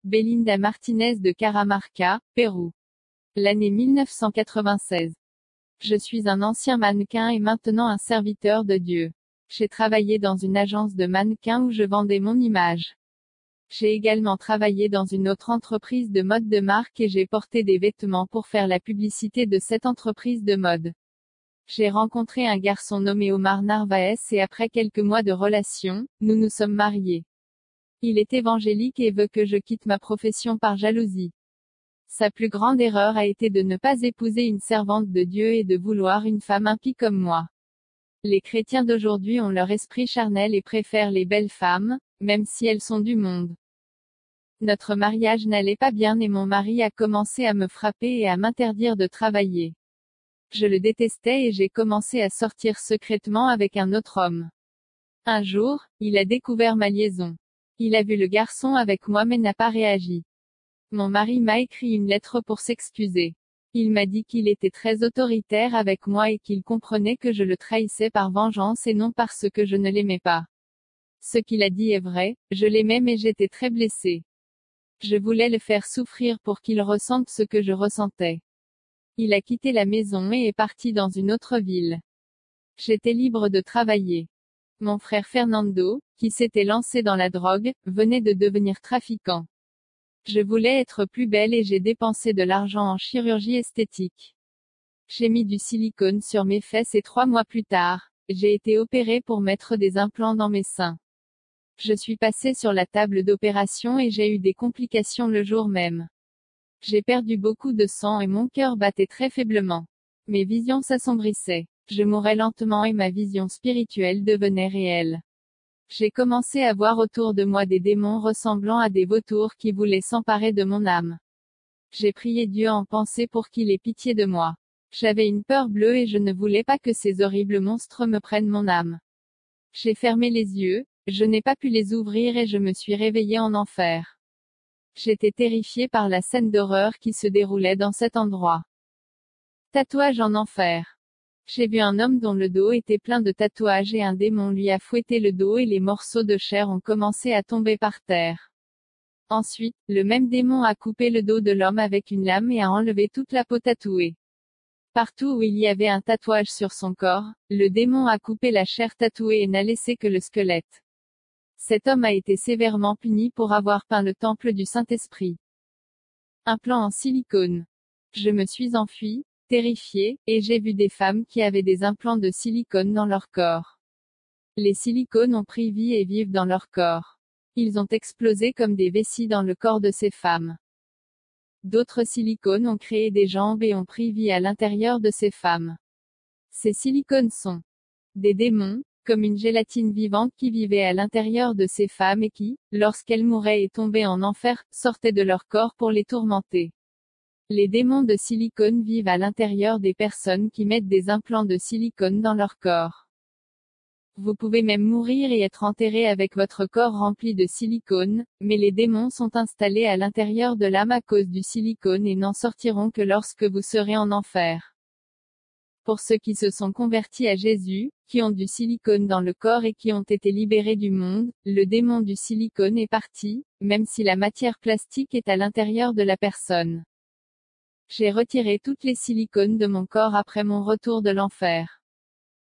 Belinda Martinez de Caramarca, Pérou. L'année 1996. Je suis un ancien mannequin et maintenant un serviteur de Dieu. J'ai travaillé dans une agence de mannequins où je vendais mon image. J'ai également travaillé dans une autre entreprise de mode de marque et j'ai porté des vêtements pour faire la publicité de cette entreprise de mode. J'ai rencontré un garçon nommé Omar Narvaez et après quelques mois de relation, nous nous sommes mariés. Il est évangélique et veut que je quitte ma profession par jalousie. Sa plus grande erreur a été de ne pas épouser une servante de Dieu et de vouloir une femme impie comme moi. Les chrétiens d'aujourd'hui ont leur esprit charnel et préfèrent les belles femmes, même si elles sont du monde. Notre mariage n'allait pas bien et mon mari a commencé à me frapper et à m'interdire de travailler. Je le détestais et j'ai commencé à sortir secrètement avec un autre homme. Un jour, il a découvert ma liaison. Il a vu le garçon avec moi mais n'a pas réagi. Mon mari m'a écrit une lettre pour s'excuser. Il m'a dit qu'il était très autoritaire avec moi et qu'il comprenait que je le trahissais par vengeance et non parce que je ne l'aimais pas. Ce qu'il a dit est vrai, je l'aimais mais j'étais très blessée. Je voulais le faire souffrir pour qu'il ressente ce que je ressentais. Il a quitté la maison et est parti dans une autre ville. J'étais libre de travailler. Mon frère Fernando, qui s'était lancé dans la drogue, venait de devenir trafiquant. Je voulais être plus belle et j'ai dépensé de l'argent en chirurgie esthétique. J'ai mis du silicone sur mes fesses et 3 mois plus tard, j'ai été opérée pour mettre des implants dans mes seins. Je suis passée sur la table d'opération et j'ai eu des complications le jour même. J'ai perdu beaucoup de sang et mon cœur battait très faiblement. Mes visions s'assombrissaient. Je mourais lentement et ma vision spirituelle devenait réelle. J'ai commencé à voir autour de moi des démons ressemblant à des vautours qui voulaient s'emparer de mon âme. J'ai prié Dieu en pensée pour qu'il ait pitié de moi. J'avais une peur bleue et je ne voulais pas que ces horribles monstres me prennent mon âme. J'ai fermé les yeux, je n'ai pas pu les ouvrir et je me suis réveillée en enfer. J'étais terrifiée par la scène d'horreur qui se déroulait dans cet endroit. Tatouage en enfer. J'ai vu un homme dont le dos était plein de tatouages et un démon lui a fouetté le dos et les morceaux de chair ont commencé à tomber par terre. Ensuite, le même démon a coupé le dos de l'homme avec une lame et a enlevé toute la peau tatouée. Partout où il y avait un tatouage sur son corps, le démon a coupé la chair tatouée et n'a laissé que le squelette. Cet homme a été sévèrement puni pour avoir peint le temple du Saint-Esprit. Implant en silicone. Je me suis enfuie, terrifiée, et j'ai vu des femmes qui avaient des implants de silicone dans leur corps. Les silicones ont pris vie et vivent dans leur corps. Ils ont explosé comme des vessies dans le corps de ces femmes. D'autres silicones ont créé des jambes et ont pris vie à l'intérieur de ces femmes. Ces silicones sont des démons, comme une gélatine vivante qui vivait à l'intérieur de ces femmes et qui, lorsqu'elles mouraient et tombaient en enfer, sortaient de leur corps pour les tourmenter. Les démons de silicone vivent à l'intérieur des personnes qui mettent des implants de silicone dans leur corps. Vous pouvez même mourir et être enterré avec votre corps rempli de silicone, mais les démons sont installés à l'intérieur de l'âme à cause du silicone et n'en sortiront que lorsque vous serez en enfer. Pour ceux qui se sont convertis à Jésus, qui ont du silicone dans le corps et qui ont été libérés du monde, le démon du silicone est parti, même si la matière plastique est à l'intérieur de la personne. J'ai retiré toutes les silicones de mon corps après mon retour de l'enfer.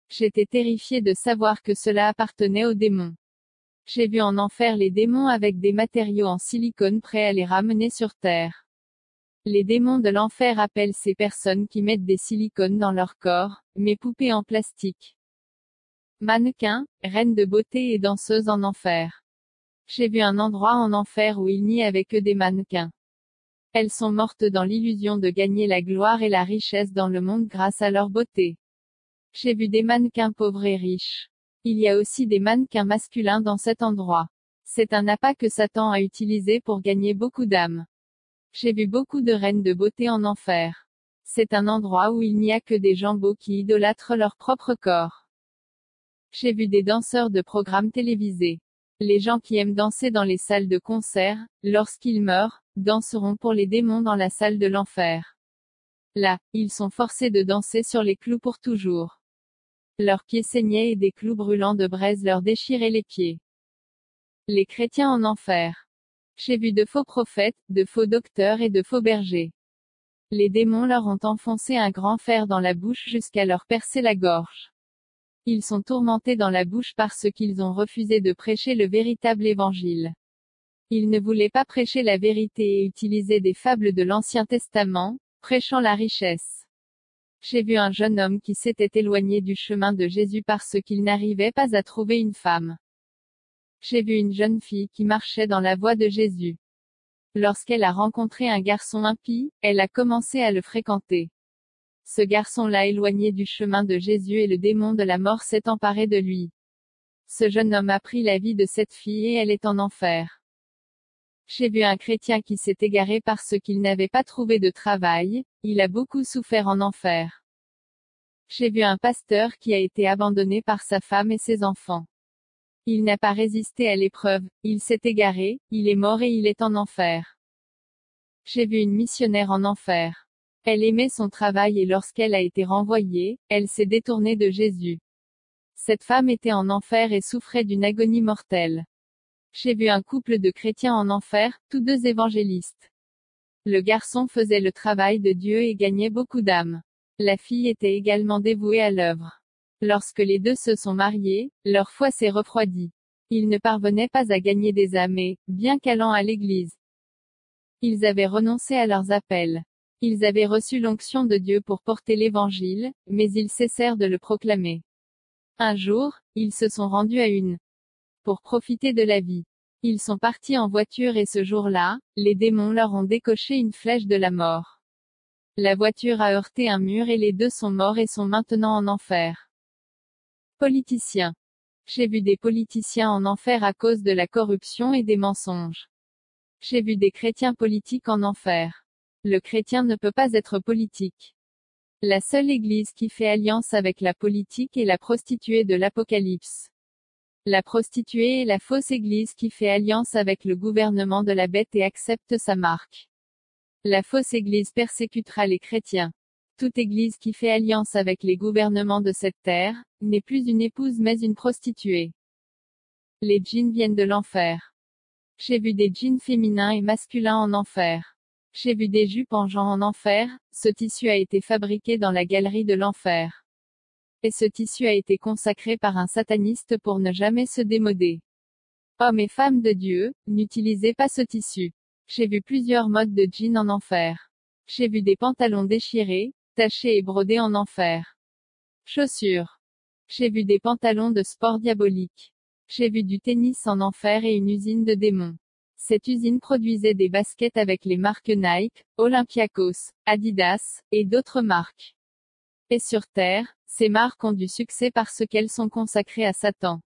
J'étais terrifiée de savoir que cela appartenait aux démons. J'ai vu en enfer les démons avec des matériaux en silicone prêts à les ramener sur terre. Les démons de l'enfer appellent ces personnes qui mettent des silicones dans leur corps, mes poupées en plastique. Mannequins, reines de beauté et danseuses en enfer. J'ai vu un endroit en enfer où il n'y avait que des mannequins. Elles sont mortes dans l'illusion de gagner la gloire et la richesse dans le monde grâce à leur beauté. J'ai vu des mannequins pauvres et riches. Il y a aussi des mannequins masculins dans cet endroit. C'est un appât que Satan a utilisé pour gagner beaucoup d'âmes. J'ai vu beaucoup de reines de beauté en enfer. C'est un endroit où il n'y a que des gens beaux qui idolâtrent leur propre corps. J'ai vu des danseurs de programmes télévisés. Les gens qui aiment danser dans les salles de concert, lorsqu'ils meurent, danseront pour les démons dans la salle de l'enfer. Là, ils sont forcés de danser sur les clous pour toujours. Leurs pieds saignaient et des clous brûlants de braise leur déchiraient les pieds. Les chrétiens en enfer. J'ai vu de faux prophètes, de faux docteurs et de faux bergers. Les démons leur ont enfoncé un grand fer dans la bouche jusqu'à leur percer la gorge. Ils sont tourmentés dans la bouche parce qu'ils ont refusé de prêcher le véritable évangile. Ils ne voulaient pas prêcher la vérité et utiliser des fables de l'Ancien Testament, prêchant la richesse. J'ai vu un jeune homme qui s'était éloigné du chemin de Jésus parce qu'il n'arrivait pas à trouver une femme. J'ai vu une jeune fille qui marchait dans la voie de Jésus. Lorsqu'elle a rencontré un garçon impie, elle a commencé à le fréquenter. Ce garçon l'a éloigné du chemin de Jésus et le démon de la mort s'est emparé de lui. Ce jeune homme a pris la vie de cette fille et elle est en enfer. J'ai vu un chrétien qui s'est égaré parce qu'il n'avait pas trouvé de travail, il a beaucoup souffert en enfer. J'ai vu un pasteur qui a été abandonné par sa femme et ses enfants. Il n'a pas résisté à l'épreuve, il s'est égaré, il est mort et il est en enfer. J'ai vu une missionnaire en enfer. Elle aimait son travail et lorsqu'elle a été renvoyée, elle s'est détournée de Jésus. Cette femme était en enfer et souffrait d'une agonie mortelle. J'ai vu un couple de chrétiens en enfer, tous deux évangélistes. Le garçon faisait le travail de Dieu et gagnait beaucoup d'âmes. La fille était également dévouée à l'œuvre. Lorsque les deux se sont mariés, leur foi s'est refroidie. Ils ne parvenaient pas à gagner des âmes et, bien qu'allant à l'église, ils avaient renoncé à leurs appels. Ils avaient reçu l'onction de Dieu pour porter l'évangile, mais ils cessèrent de le proclamer. Un jour, ils se sont rendus à une pour profiter de la vie. Ils sont partis en voiture et ce jour-là, les démons leur ont décoché une flèche de la mort. La voiture a heurté un mur et les deux sont morts et sont maintenant en enfer. Politiciens. J'ai vu des politiciens en enfer à cause de la corruption et des mensonges. J'ai vu des chrétiens politiques en enfer. Le chrétien ne peut pas être politique. La seule église qui fait alliance avec la politique est la prostituée de l'Apocalypse. La prostituée est la fausse église qui fait alliance avec le gouvernement de la bête et accepte sa marque. La fausse église persécutera les chrétiens. Toute église qui fait alliance avec les gouvernements de cette terre, n'est plus une épouse mais une prostituée. Les djinns viennent de l'enfer. J'ai vu des djinns féminins et masculins en enfer. J'ai vu des jupes en jean en enfer, ce tissu a été fabriqué dans la galerie de l'enfer. Et ce tissu a été consacré par un sataniste pour ne jamais se démoder. Hommes et femmes de Dieu, n'utilisez pas ce tissu. J'ai vu plusieurs modes de jeans en enfer. J'ai vu des pantalons déchirés, tachés et brodés en enfer. Chaussures. J'ai vu des pantalons de sport diaboliques. J'ai vu du tennis en enfer et une usine de démons. Cette usine produisait des baskets avec les marques Nike, Olympiakos, Adidas, et d'autres marques. Et sur Terre, ces marques ont du succès parce qu'elles sont consacrées à Satan.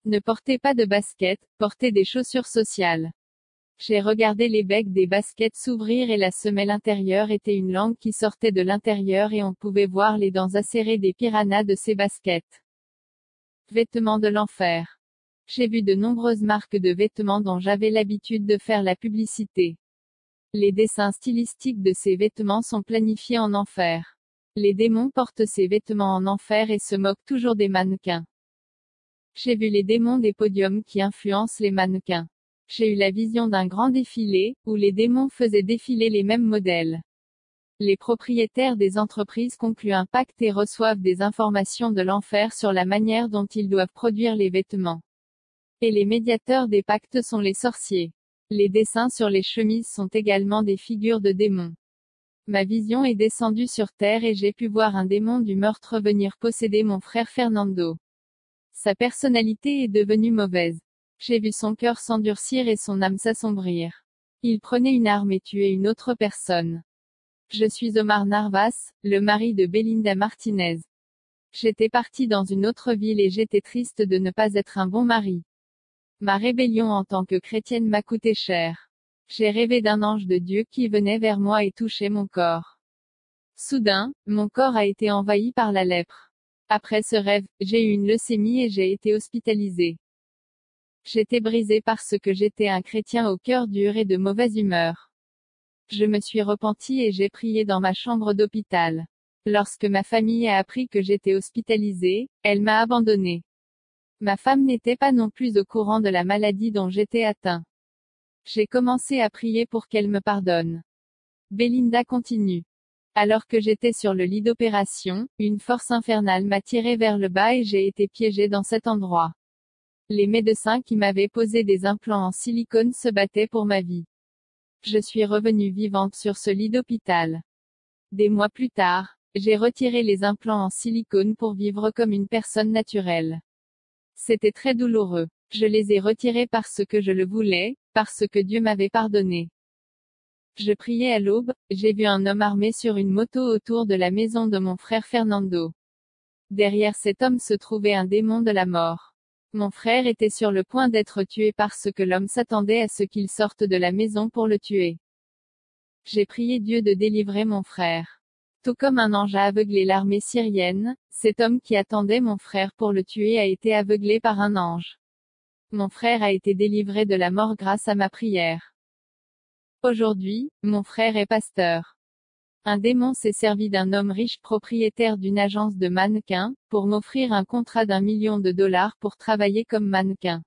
Ne portez pas de baskets, portez des chaussures sociales. J'ai regardé les becs des baskets s'ouvrir et la semelle intérieure était une langue qui sortait de l'intérieur et on pouvait voir les dents acérées des piranhas de ces baskets. Vêtements de l'enfer. J'ai vu de nombreuses marques de vêtements dont j'avais l'habitude de faire la publicité. Les dessins stylistiques de ces vêtements sont planifiés en enfer. Les démons portent ces vêtements en enfer et se moquent toujours des mannequins. J'ai vu les démons des podiums qui influencent les mannequins. J'ai eu la vision d'un grand défilé, où les démons faisaient défiler les mêmes modèles. Les propriétaires des entreprises concluent un pacte et reçoivent des informations de l'enfer sur la manière dont ils doivent produire les vêtements. Et les médiateurs des pactes sont les sorciers. Les dessins sur les chemises sont également des figures de démons. Ma vision est descendue sur terre et j'ai pu voir un démon du meurtre venir posséder mon frère Fernando. Sa personnalité est devenue mauvaise. J'ai vu son cœur s'endurcir et son âme s'assombrir. Il prenait une arme et tuait une autre personne. Je suis Omar Narvas, le mari de Belinda Martinez. J'étais parti dans une autre ville et j'étais triste de ne pas être un bon mari. Ma rébellion en tant que chrétienne m'a coûté cher. J'ai rêvé d'un ange de Dieu qui venait vers moi et touchait mon corps. Soudain, mon corps a été envahi par la lèpre. Après ce rêve, j'ai eu une leucémie et j'ai été hospitalisé. J'étais brisé parce que j'étais un chrétien au cœur dur et de mauvaise humeur. Je me suis repenti et j'ai prié dans ma chambre d'hôpital. Lorsque ma famille a appris que j'étais hospitalisé, elle m'a abandonné. Ma femme n'était pas non plus au courant de la maladie dont j'étais atteint. J'ai commencé à prier pour qu'elle me pardonne. Belinda continue. Alors que j'étais sur le lit d'opération, une force infernale m'a tiré vers le bas et j'ai été piégée dans cet endroit. Les médecins qui m'avaient posé des implants en silicone se battaient pour ma vie. Je suis revenue vivante sur ce lit d'hôpital. Des mois plus tard, j'ai retiré les implants en silicone pour vivre comme une personne naturelle. C'était très douloureux. Je les ai retirés parce que je le voulais, parce que Dieu m'avait pardonné. Je priais à l'aube, j'ai vu un homme armé sur une moto autour de la maison de mon frère Fernando. Derrière cet homme se trouvait un démon de la mort. Mon frère était sur le point d'être tué parce que l'homme s'attendait à ce qu'il sorte de la maison pour le tuer. J'ai prié Dieu de délivrer mon frère. Tout comme un ange a aveuglé l'armée syrienne, cet homme qui attendait mon frère pour le tuer a été aveuglé par un ange. Mon frère a été délivré de la mort grâce à ma prière. Aujourd'hui, mon frère est pasteur. Un démon s'est servi d'un homme riche propriétaire d'une agence de mannequins, pour m'offrir un contrat d'1 million de dollars pour travailler comme mannequin.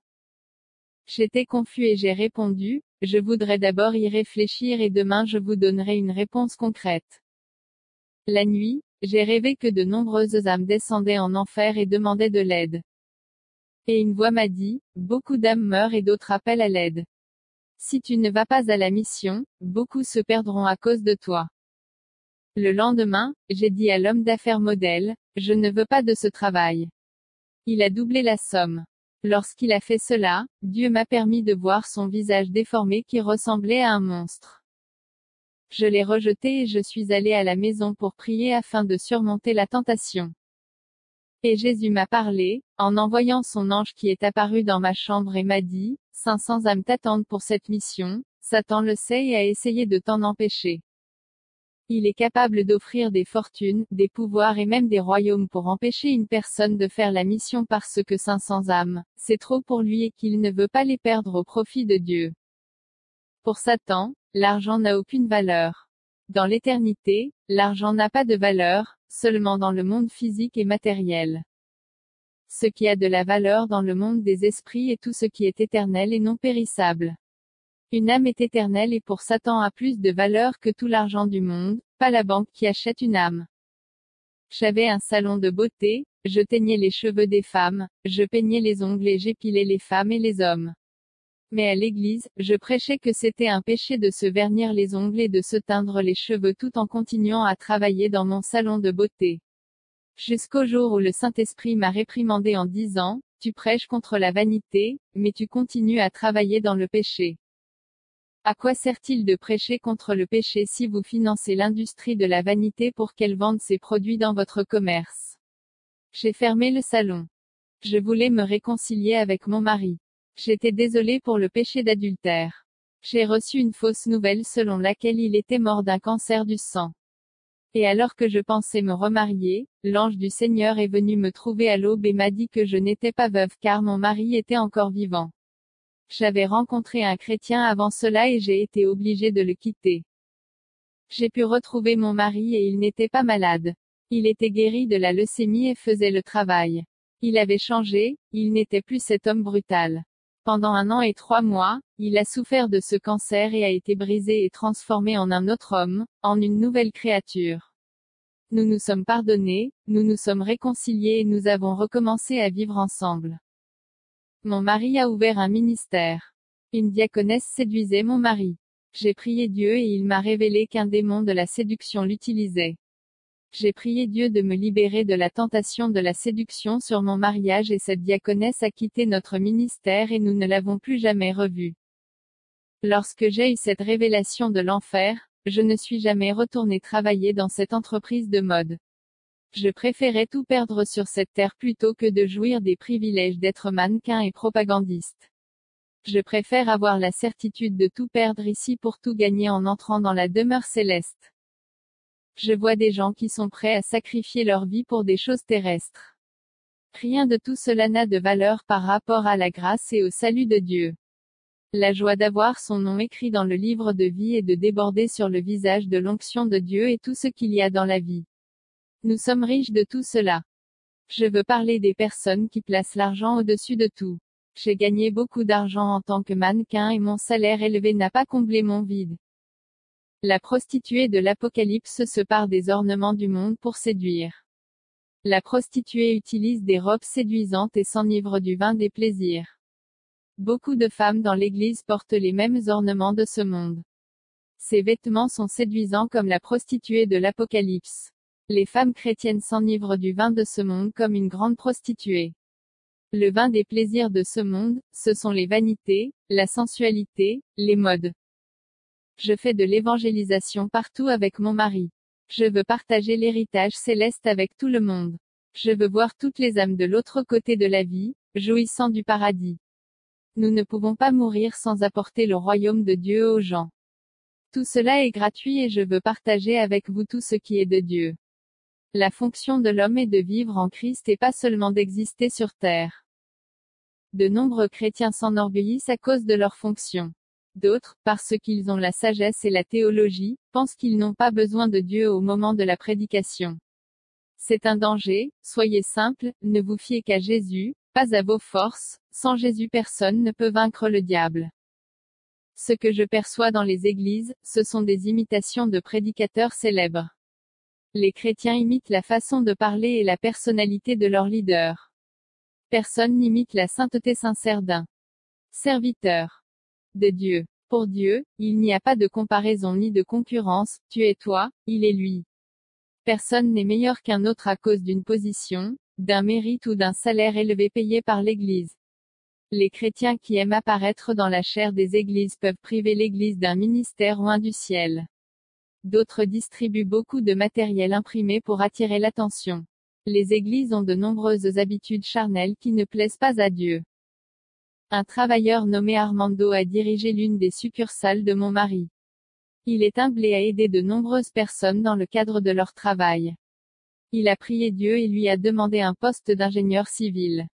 J'étais confus et j'ai répondu, je voudrais d'abord y réfléchir et demain je vous donnerai une réponse concrète. La nuit, j'ai rêvé que de nombreuses âmes descendaient en enfer et demandaient de l'aide. Et une voix m'a dit, beaucoup d'âmes meurent et d'autres appellent à l'aide. Si tu ne vas pas à la mission, beaucoup se perdront à cause de toi. Le lendemain, j'ai dit à l'homme d'affaires modèle, je ne veux pas de ce travail. Il a doublé la somme. Lorsqu'il a fait cela, Dieu m'a permis de voir son visage déformé qui ressemblait à un monstre. Je l'ai rejeté et je suis allé à la maison pour prier afin de surmonter la tentation. Et Jésus m'a parlé, en envoyant son ange qui est apparu dans ma chambre et m'a dit, 500 âmes t'attendent pour cette mission, Satan le sait et a essayé de t'en empêcher. Il est capable d'offrir des fortunes, des pouvoirs et même des royaumes pour empêcher une personne de faire la mission parce que 500 âmes, c'est trop pour lui et qu'il ne veut pas les perdre au profit de Dieu. Pour Satan, l'argent n'a aucune valeur. Dans l'éternité, l'argent n'a pas de valeur, seulement dans le monde physique et matériel. Ce qui a de la valeur dans le monde des esprits est tout ce qui est éternel et non périssable. Une âme est éternelle et pour Satan a plus de valeur que tout l'argent du monde, pas la banque qui achète une âme. J'avais un salon de beauté, je teignais les cheveux des femmes, je peignais les ongles et j'épilais les femmes et les hommes. Mais à l'église, je prêchais que c'était un péché de se vernir les ongles et de se teindre les cheveux tout en continuant à travailler dans mon salon de beauté. Jusqu'au jour où le Saint-Esprit m'a réprimandé en disant, tu prêches contre la vanité, mais tu continues à travailler dans le péché. À quoi sert-il de prêcher contre le péché si vous financez l'industrie de la vanité pour qu'elle vende ses produits dans votre commerce? J'ai fermé le salon. Je voulais me réconcilier avec mon mari. J'étais désolée pour le péché d'adultère. J'ai reçu une fausse nouvelle selon laquelle il était mort d'un cancer du sang. Et alors que je pensais me remarier, l'ange du Seigneur est venu me trouver à l'aube et m'a dit que je n'étais pas veuve car mon mari était encore vivant. J'avais rencontré un chrétien avant cela et j'ai été obligée de le quitter. J'ai pu retrouver mon mari et il n'était pas malade. Il était guéri de la leucémie et faisait le travail. Il avait changé, il n'était plus cet homme brutal. Pendant 1 an et 3 mois, il a souffert de ce cancer et a été brisé et transformé en un autre homme, en une nouvelle créature. Nous nous sommes pardonnés, nous nous sommes réconciliés et nous avons recommencé à vivre ensemble. Mon mari a ouvert un ministère. Une diaconesse séduisait mon mari. J'ai prié Dieu et il m'a révélé qu'un démon de la séduction l'utilisait. J'ai prié Dieu de me libérer de la tentation de la séduction sur mon mariage et cette diaconesse a quitté notre ministère et nous ne l'avons plus jamais revu. Lorsque j'ai eu cette révélation de l'enfer, je ne suis jamais retournée travailler dans cette entreprise de mode. Je préférais tout perdre sur cette terre plutôt que de jouir des privilèges d'être mannequin et propagandiste. Je préfère avoir la certitude de tout perdre ici pour tout gagner en entrant dans la demeure céleste. Je vois des gens qui sont prêts à sacrifier leur vie pour des choses terrestres. Rien de tout cela n'a de valeur par rapport à la grâce et au salut de Dieu. La joie d'avoir son nom écrit dans le livre de vie et de déborder sur le visage de l'onction de Dieu et tout ce qu'il y a dans la vie. Nous sommes riches de tout cela. Je veux parler des personnes qui placent l'argent au-dessus de tout. J'ai gagné beaucoup d'argent en tant que mannequin et mon salaire élevé n'a pas comblé mon vide. La prostituée de l'Apocalypse se pare des ornements du monde pour séduire. La prostituée utilise des robes séduisantes et s'enivre du vin des plaisirs. Beaucoup de femmes dans l'Église portent les mêmes ornements de ce monde. Ces vêtements sont séduisants comme la prostituée de l'Apocalypse. Les femmes chrétiennes s'enivrent du vin de ce monde comme une grande prostituée. Le vin des plaisirs de ce monde, ce sont les vanités, la sensualité, les modes. Je fais de l'évangélisation partout avec mon mari. Je veux partager l'héritage céleste avec tout le monde. Je veux voir toutes les âmes de l'autre côté de la vie, jouissant du paradis. Nous ne pouvons pas mourir sans apporter le royaume de Dieu aux gens. Tout cela est gratuit et je veux partager avec vous tout ce qui est de Dieu. La fonction de l'homme est de vivre en Christ et pas seulement d'exister sur terre. De nombreux chrétiens s'enorgueillissent à cause de leur fonction. D'autres, parce qu'ils ont la sagesse et la théologie, pensent qu'ils n'ont pas besoin de Dieu au moment de la prédication. C'est un danger, soyez simples, ne vous fiez qu'à Jésus, pas à vos forces, sans Jésus personne ne peut vaincre le diable. Ce que je perçois dans les églises, ce sont des imitations de prédicateurs célèbres. Les chrétiens imitent la façon de parler et la personnalité de leur leader. Personne n'imite la sainteté sincère d'un serviteur de Dieu. Pour Dieu, il n'y a pas de comparaison ni de concurrence, tu es toi, il est lui. Personne n'est meilleur qu'un autre à cause d'une position, d'un mérite ou d'un salaire élevé payé par l'Église. Les chrétiens qui aiment apparaître dans la chair des églises peuvent priver l'Église d'un ministère loin du ciel. D'autres distribuent beaucoup de matériel imprimé pour attirer l'attention. Les églises ont de nombreuses habitudes charnelles qui ne plaisent pas à Dieu. Un travailleur nommé Armando a dirigé l'une des succursales de mon mari. Il est humble et a aidé de nombreuses personnes dans le cadre de leur travail. Il a prié Dieu et lui a demandé un poste d'ingénieur civil.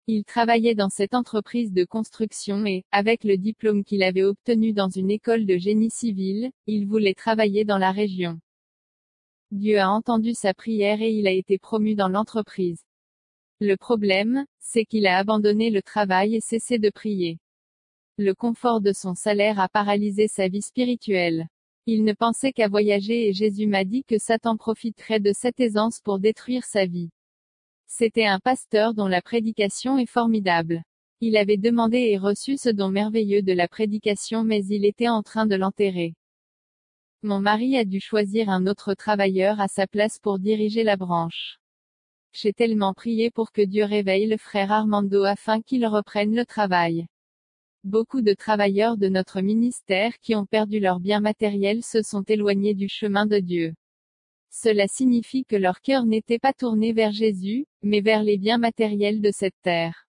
Il travaillait dans cette entreprise de construction et, avec le diplôme qu'il avait obtenu dans une école de génie civil, il voulait travailler dans la région. Dieu a entendu sa prière et il a été promu dans l'entreprise. Le problème, c'est qu'il a abandonné le travail et cessé de prier. Le confort de son salaire a paralysé sa vie spirituelle. Il ne pensait qu'à voyager et Jésus m'a dit que Satan profiterait de cette aisance pour détruire sa vie. C'était un pasteur dont la prédication est formidable. Il avait demandé et reçu ce don merveilleux de la prédication mais il était en train de l'enterrer. Mon mari a dû choisir un autre travailleur à sa place pour diriger la branche. J'ai tellement prié pour que Dieu réveille le frère Armando afin qu'il reprenne le travail. Beaucoup de travailleurs de notre ministère qui ont perdu leurs biens matériels se sont éloignés du chemin de Dieu. Cela signifie que leur cœur n'était pas tourné vers Jésus, mais vers les biens matériels de cette terre.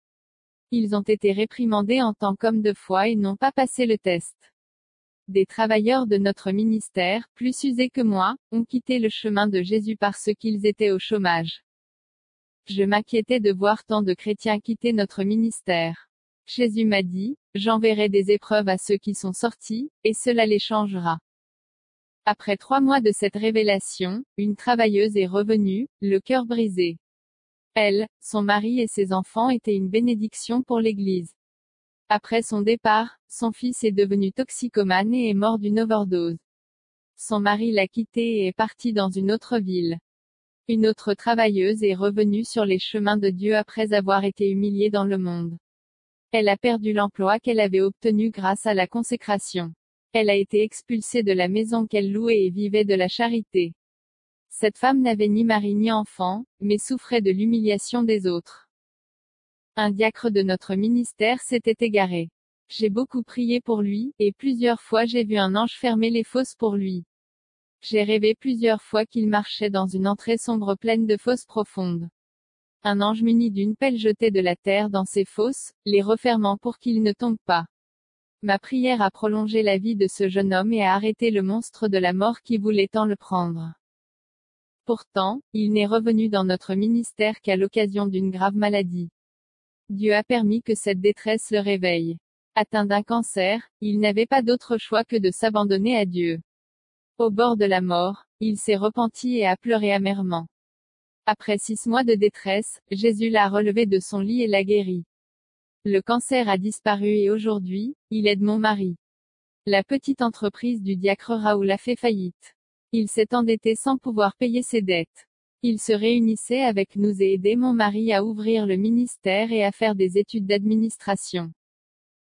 Ils ont été réprimandés en tant qu'hommes de foi et n'ont pas passé le test. Des travailleurs de notre ministère, plus usés que moi, ont quitté le chemin de Jésus parce qu'ils étaient au chômage. Je m'inquiétais de voir tant de chrétiens quitter notre ministère. Jésus m'a dit, j'enverrai des épreuves à ceux qui sont sortis, et cela les changera. Après 3 mois de cette révélation, une travailleuse est revenue, le cœur brisé. Elle, son mari et ses enfants étaient une bénédiction pour l'Église. Après son départ, son fils est devenu toxicomane et est mort d'une overdose. Son mari l'a quitté et est parti dans une autre ville. Une autre travailleuse est revenue sur les chemins de Dieu après avoir été humiliée dans le monde. Elle a perdu l'emploi qu'elle avait obtenu grâce à la consécration. Elle a été expulsée de la maison qu'elle louait et vivait de la charité. Cette femme n'avait ni mari ni enfant, mais souffrait de l'humiliation des autres. Un diacre de notre ministère s'était égaré. J'ai beaucoup prié pour lui, et plusieurs fois j'ai vu un ange fermer les fosses pour lui. J'ai rêvé plusieurs fois qu'il marchait dans une entrée sombre pleine de fosses profondes. Un ange muni d'une pelle jetait de la terre dans ces fosses, les refermant pour qu'il ne tombe pas. Ma prière a prolongé la vie de ce jeune homme et a arrêté le monstre de la mort qui voulait tant le prendre. Pourtant, il n'est revenu dans notre ministère qu'à l'occasion d'une grave maladie. Dieu a permis que cette détresse le réveille. Atteint d'un cancer, il n'avait pas d'autre choix que de s'abandonner à Dieu. Au bord de la mort, il s'est repenti et a pleuré amèrement. Après 6 mois de détresse, Jésus l'a relevé de son lit et l'a guéri. Le cancer a disparu et aujourd'hui, il aide mon mari. La petite entreprise du diacre Raoul a fait faillite. Il s'est endetté sans pouvoir payer ses dettes. Il se réunissait avec nous et aidait mon mari à ouvrir le ministère et à faire des études d'administration.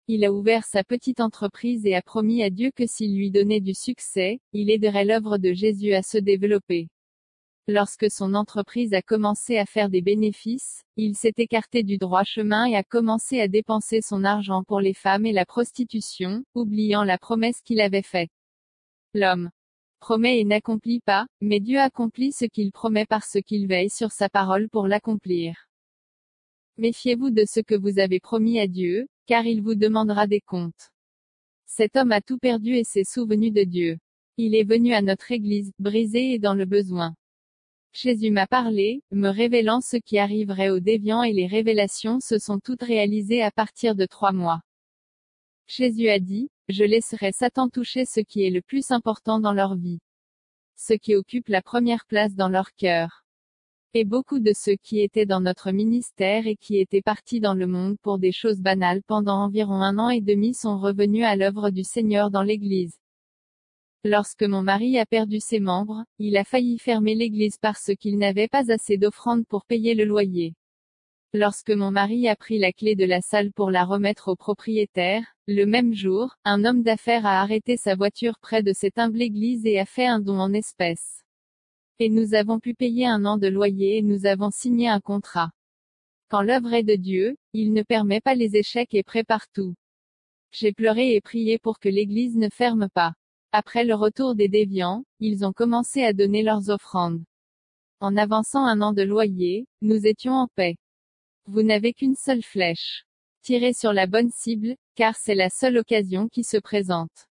Il a ouvert sa petite entreprise et a promis à Dieu que s'il lui donnait du succès, il aiderait l'œuvre de Jésus à se développer. Lorsque son entreprise a commencé à faire des bénéfices, il s'est écarté du droit chemin et a commencé à dépenser son argent pour les femmes et la prostitution, oubliant la promesse qu'il avait faite. L'homme promet et n'accomplit pas, mais Dieu accomplit ce qu'il promet parce qu'il veille sur sa parole pour l'accomplir. Méfiez-vous de ce que vous avez promis à Dieu, car il vous demandera des comptes. Cet homme a tout perdu et s'est souvenu de Dieu. Il est venu à notre église, brisé et dans le besoin. Jésus m'a parlé, me révélant ce qui arriverait aux déviants et les révélations se sont toutes réalisées à partir de 3 mois. Jésus a dit, je laisserai Satan toucher ce qui est le plus important dans leur vie. Ce qui occupe la première place dans leur cœur. Et beaucoup de ceux qui étaient dans notre ministère et qui étaient partis dans le monde pour des choses banales pendant environ 1 an et demi sont revenus à l'œuvre du Seigneur dans l'église. Lorsque mon mari a perdu ses membres, il a failli fermer l'église parce qu'il n'avait pas assez d'offrandes pour payer le loyer. Lorsque mon mari a pris la clé de la salle pour la remettre au propriétaire, le même jour, un homme d'affaires a arrêté sa voiture près de cette humble église et a fait un don en espèces. Et nous avons pu payer 1 an de loyer et nous avons signé un contrat. Quand l'œuvre est de Dieu, il ne permet pas les échecs et prépare tout. J'ai pleuré et prié pour que l'église ne ferme pas. Après le retour des déviants, ils ont commencé à donner leurs offrandes. En avançant 1 an de loyer, nous étions en paix. Vous n'avez qu'une seule flèche. Tirez sur la bonne cible, car c'est la seule occasion qui se présente.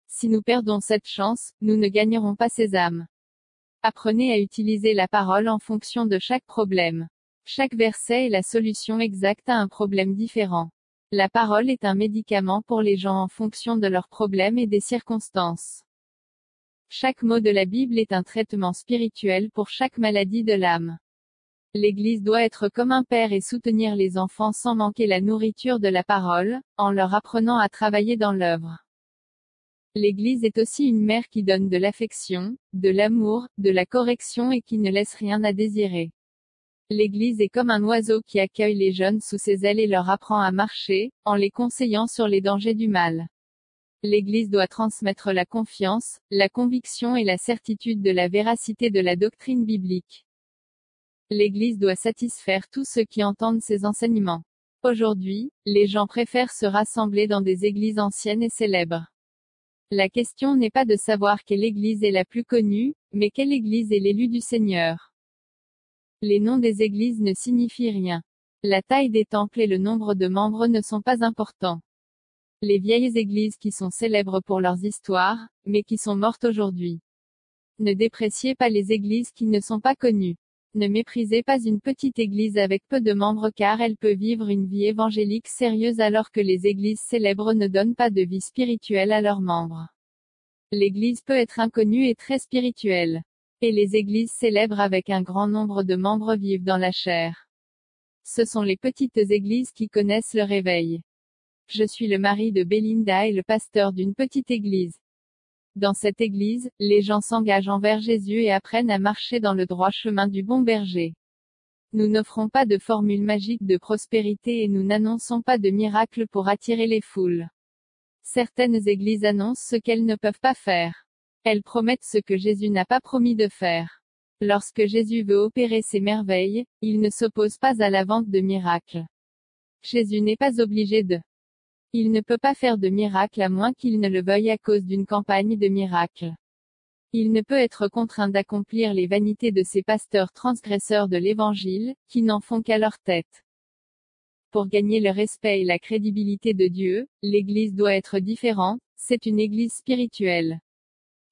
Si nous perdons cette chance, nous ne gagnerons pas ces âmes. Apprenez à utiliser la parole en fonction de chaque problème. Chaque verset est la solution exacte à un problème différent. La parole est un médicament pour les gens en fonction de leurs problèmes et des circonstances. Chaque mot de la Bible est un traitement spirituel pour chaque maladie de l'âme. L'Église doit être comme un père et soutenir les enfants sans manquer la nourriture de la parole, en leur apprenant à travailler dans l'œuvre. L'Église est aussi une mère qui donne de l'affection, de l'amour, de la correction et qui ne laisse rien à désirer. L'Église est comme un oiseau qui accueille les jeunes sous ses ailes et leur apprend à marcher, en les conseillant sur les dangers du mal. L'Église doit transmettre la confiance, la conviction et la certitude de la véracité de la doctrine biblique. L'Église doit satisfaire tous ceux qui entendent ses enseignements. Aujourd'hui, les gens préfèrent se rassembler dans des églises anciennes et célèbres. La question n'est pas de savoir quelle église est la plus connue, mais quelle église est l'élue du Seigneur. Les noms des églises ne signifient rien. La taille des temples et le nombre de membres ne sont pas importants. Les vieilles églises qui sont célèbres pour leurs histoires, mais qui sont mortes aujourd'hui. Ne dépréciez pas les églises qui ne sont pas connues. Ne méprisez pas une petite église avec peu de membres car elle peut vivre une vie évangélique sérieuse alors que les églises célèbres ne donnent pas de vie spirituelle à leurs membres. L'église peut être inconnue et très spirituelle. Et les églises célèbres avec un grand nombre de membres vivent dans la chair. Ce sont les petites églises qui connaissent le réveil. Je suis le mari de Belinda et le pasteur d'une petite église. Dans cette église, les gens s'engagent envers Jésus et apprennent à marcher dans le droit chemin du bon berger. Nous n'offrons pas de formule magique de prospérité et nous n'annonçons pas de miracles pour attirer les foules. Certaines églises annoncent ce qu'elles ne peuvent pas faire. Elles promettent ce que Jésus n'a pas promis de faire. Lorsque Jésus veut opérer ses merveilles, il ne s'oppose pas à la vente de miracles. Jésus n'est pas obligé de. Il ne peut pas faire de miracle à moins qu'il ne le veuille à cause d'une campagne de miracles. Il ne peut être contraint d'accomplir les vanités de ces pasteurs transgresseurs de l'Évangile, qui n'en font qu'à leur tête. Pour gagner le respect et la crédibilité de Dieu, l'Église doit être différente, c'est une Église spirituelle.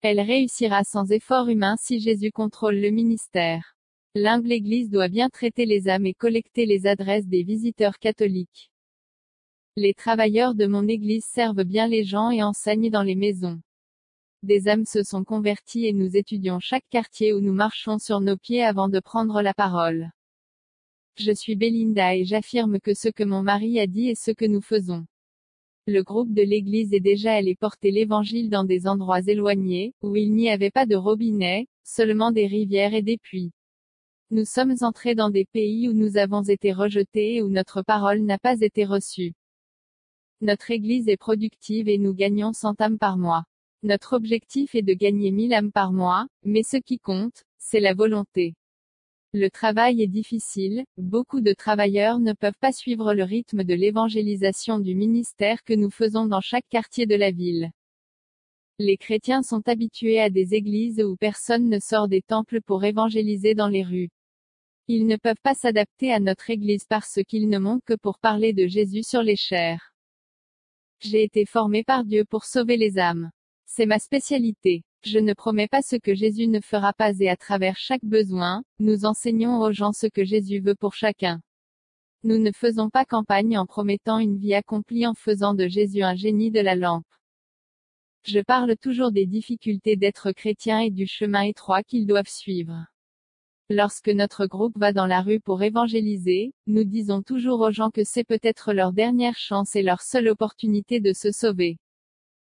Elle réussira sans effort humain si Jésus contrôle le ministère. L'humble Église doit bien traiter les âmes et collecter les adresses des visiteurs catholiques. Les travailleurs de mon église servent bien les gens et enseignent dans les maisons. Des âmes se sont converties et nous étudions chaque quartier où nous marchons sur nos pieds avant de prendre la parole. Je suis Belinda et j'affirme que ce que mon mari a dit est ce que nous faisons. Le groupe de l'église est déjà allé porter l'évangile dans des endroits éloignés, où il n'y avait pas de robinet, seulement des rivières et des puits. Nous sommes entrés dans des pays où nous avons été rejetés et où notre parole n'a pas été reçue. Notre église est productive et nous gagnons 100 âmes par mois. Notre objectif est de gagner 1000 âmes par mois, mais ce qui compte, c'est la volonté. Le travail est difficile, beaucoup de travailleurs ne peuvent pas suivre le rythme de l'évangélisation du ministère que nous faisons dans chaque quartier de la ville. Les chrétiens sont habitués à des églises où personne ne sort des temples pour évangéliser dans les rues. Ils ne peuvent pas s'adapter à notre église parce qu'ils ne montent que pour parler de Jésus sur les chairs. J'ai été formé par Dieu pour sauver les âmes. C'est ma spécialité. Je ne promets pas ce que Jésus ne fera pas et à travers chaque besoin, nous enseignons aux gens ce que Jésus veut pour chacun. Nous ne faisons pas campagne en promettant une vie accomplie en faisant de Jésus un génie de la lampe. Je parle toujours des difficultés d'être chrétien et du chemin étroit qu'ils doivent suivre. Lorsque notre groupe va dans la rue pour évangéliser, nous disons toujours aux gens que c'est peut-être leur dernière chance et leur seule opportunité de se sauver.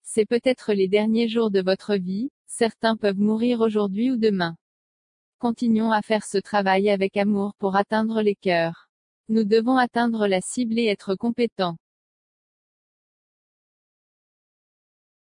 C'est peut-être les derniers jours de votre vie, certains peuvent mourir aujourd'hui ou demain. Continuons à faire ce travail avec amour pour atteindre les cœurs. Nous devons atteindre la cible et être compétents.